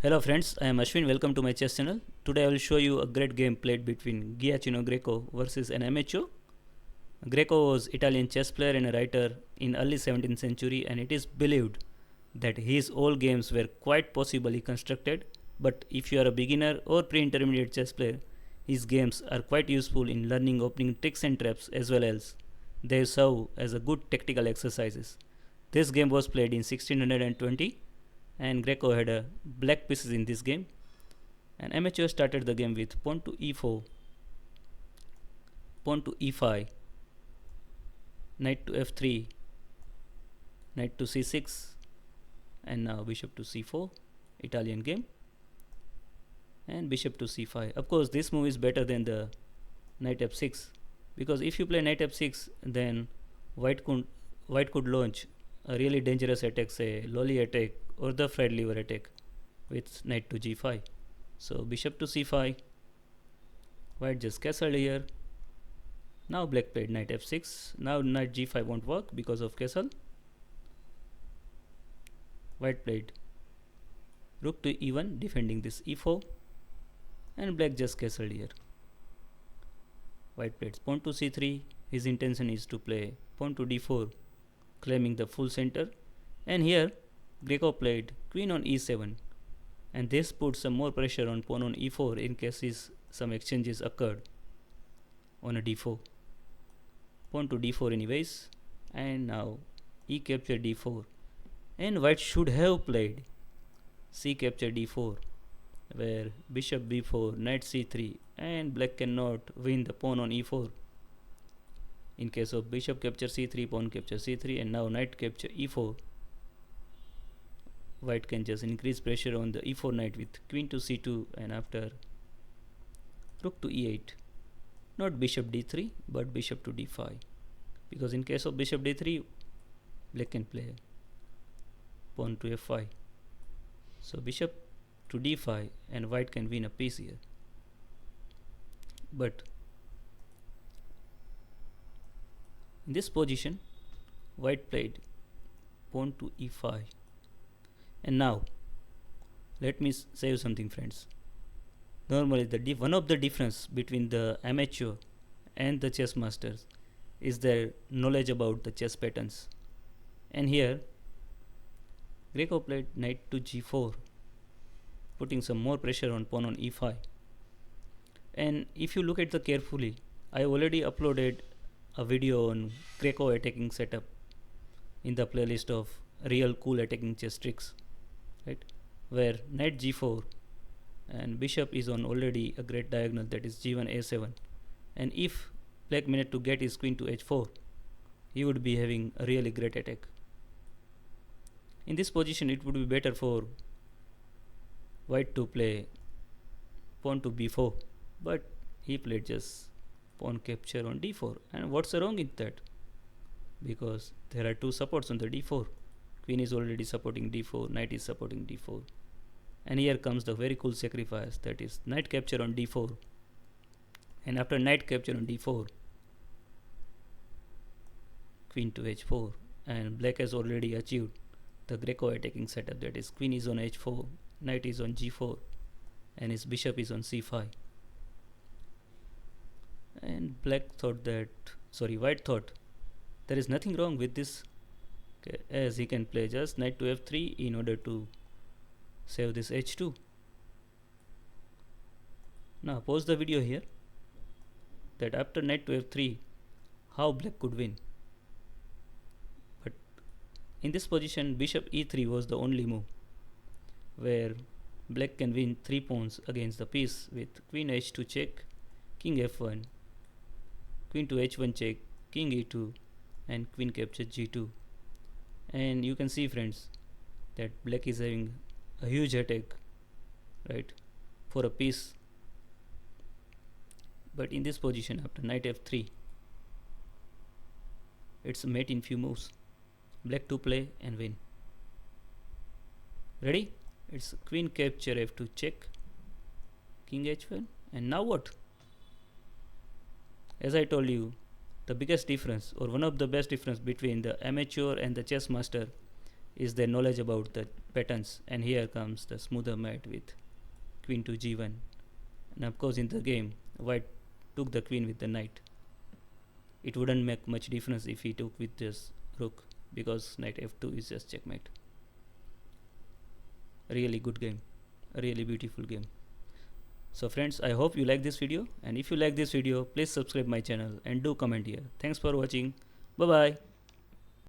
Hello friends, I am Ashwin. Welcome to my chess channel. Today I will show you a great game played between Gioachino Greco versus an amateur. Greco was Italian chess player and a writer in early 17th century, and it is believed that his all games were quite possibly constructed, but if you are a beginner or pre-intermediate chess player, his games are quite useful in learning opening tricks and traps, as well as they serve as a good tactical exercises. This game was played in 1620 and Greco had a black pieces in this game. An amateur started the game with pawn to e4, pawn to e5, knight to f3, knight to c6, and now bishop to c4, Italian game, and bishop to c5. Of course, this move is better than the knight f6, because if you play knight f6, then white could launch a really dangerous attack, say lolly attack or the fried liver attack with knight to g5. So bishop to c5, white just castled here. Now black played knight f6. Now knight g5 won't work because of castle. White played rook to e1, defending this e4, and black just castled here. White played pawn to c3. His intention is to play pawn to d4, claiming the full center, and here Greco played queen on e7, and this put some more pressure on pawn on e4 in case some exchanges occurred on a d4. Pawn to d4 anyways, and now e capture d4, and white should have played c capture d4, where bishop b4, knight c3, and black cannot win the pawn on e4. In case of bishop capture c3, pawn capture c3, and now knight capture e4, white can just increase pressure on the e4 knight with queen to c2, and after rook to e8. Not bishop d3, but bishop to d5, because in case of bishop d3, black can play pawn to f5. So bishop to d5, and white can win a piece here. But in this position, white played pawn to e5. And now, let me say you something, friends. Normally, one of the difference between the amateur and the chess masters is their knowledge about the chess patterns. And here, Greco played knight to g4, putting some more pressure on pawn on e5. And if you look at the carefully, I already uploaded a video on Greco attacking setup in the playlist of real cool attacking chess tricks, right? Where knight g4 and bishop is on already a great diagonal, that is g1 a7, and if black managed to get his queen to h4, he would be having a really great attack. In this position, it would be better for white to play pawn to b4, but he played just pawn capture on d4, and what's wrong with that? Because there are two supports on the d4. Queen is already supporting d4, knight is supporting d4, and here comes the very cool sacrifice, that is knight capture on d4, and after knight capture on d4, queen to h4, and black has already achieved the Greco attacking setup, that is queen is on h4, knight is on g4, and his bishop is on c5. And white thought there is nothing wrong with this, okay, as he can play just knight to f3 in order to save this h2. Now pause the video here, that after knight to f3, how black could win. But in this position, bishop e3 was the only move where black can win 3 pawns against the piece with queen h2 check, king f1, queen to h1 check, king e2, and queen capture g2. And you can see, friends, that black is having a huge attack, right, for a piece. But in this position, after knight f3, it's a mate in few moves. Black to play and win. Ready? It's queen capture f2 check, king h1, and now what? As I told you, the biggest difference, or one of the best difference between the amateur and the chess master, is their knowledge about the patterns, and here comes the smoother mate with queen to g1. And of course in the game white took the queen with the knight. It wouldn't make much difference if he took with this rook, because knight f2 is just checkmate. Really good game, a really beautiful game. So friends, I hope you like this video, and if you like this video, please subscribe my channel and do comment here. Thanks for watching. Bye bye.